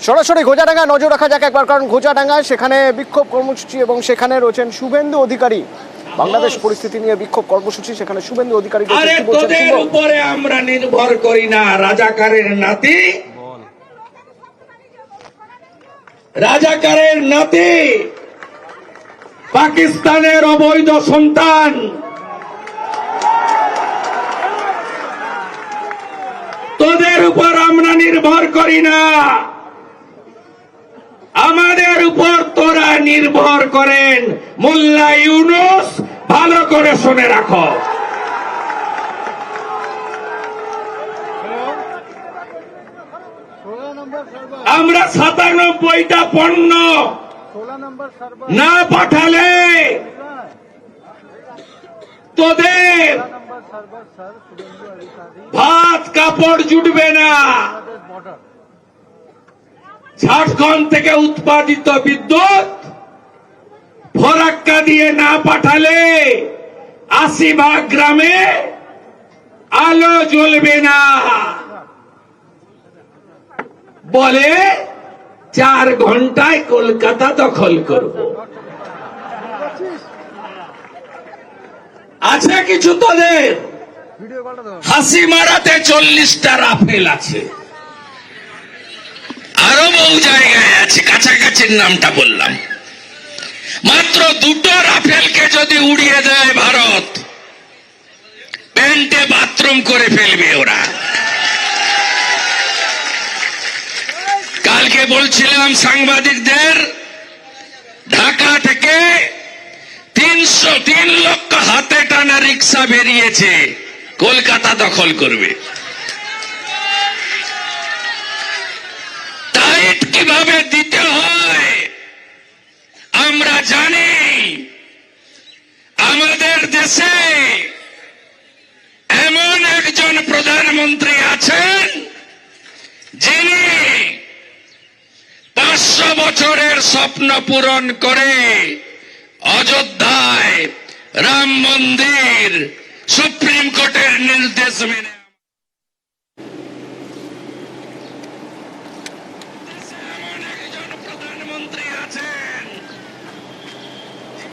সরাসরি গোজাডাঙ্গা নজর রাখা যাক একবার, কারণ গোজাডাঙ্গায় সেখানে বিক্ষোভ কর্মসূচি এবং সেখানে রয়েছেন শুভেন্দু অধিকারী। বাংলাদেশ পরিস্থিতি নিয়ে বিক্ষোভ কর্মসূচি, সেখানে শুভেন্দু অধিকারী। আরে তোদের উপরে আমরা নির্ভর করি না, রাজাকারের নাতি, রাজাকারের নাতি, পাকিস্তানের অবৈধ সন্তান, তোদের উপর আমরা নির্ভর করি না, আমাদের উপর তোরা নির্ভর করেন। মোল্লা ইউনূস, ভালো করে শুনে রাখো। আমরা ৯৭টা পণ্য না পাঠালে তোদের ভাত কাপড় জুটবে না। ঝাড়খণ্ড থেকে উৎপাদিত বিদ্যুৎ ফরাক্কা দিয়ে না পাঠালে ৮০ গ্রামে আলো জ্বলবে না বলে ৪ ঘন্টায় কলকাতা দখল করব। আছে কিছু তোদের? হাসি মারাতে ৪০টা রাফেল আছে, আরো বহু জায়গায় আছে, কাছাকাছির নামটা বললাম। মাত্র ২টো রাফেলকে যদি উড়িয়ে দেয় ভারত, প্যান্টে বাথরুম করে ফেলবে ওরা। কালকে বলছিলাম সাংবাদিকদের, ঢাকা থেকে ৩০৩ লক্ষ হাতে টানা রিক্সা বেরিয়েছে, কলকাতা দখল করবে। টাইট কিভাবে দিতে হয় আমরা জানি। আমাদের দেশে এমন একজন প্রধানমন্ত্রী আছেন যিনি ৫০০ বছরের স্বপ্ন পূরণ করে অযোধ্যায় রাম মন্দির সুপ্রিম কোর্টের নির্দেশ মেনে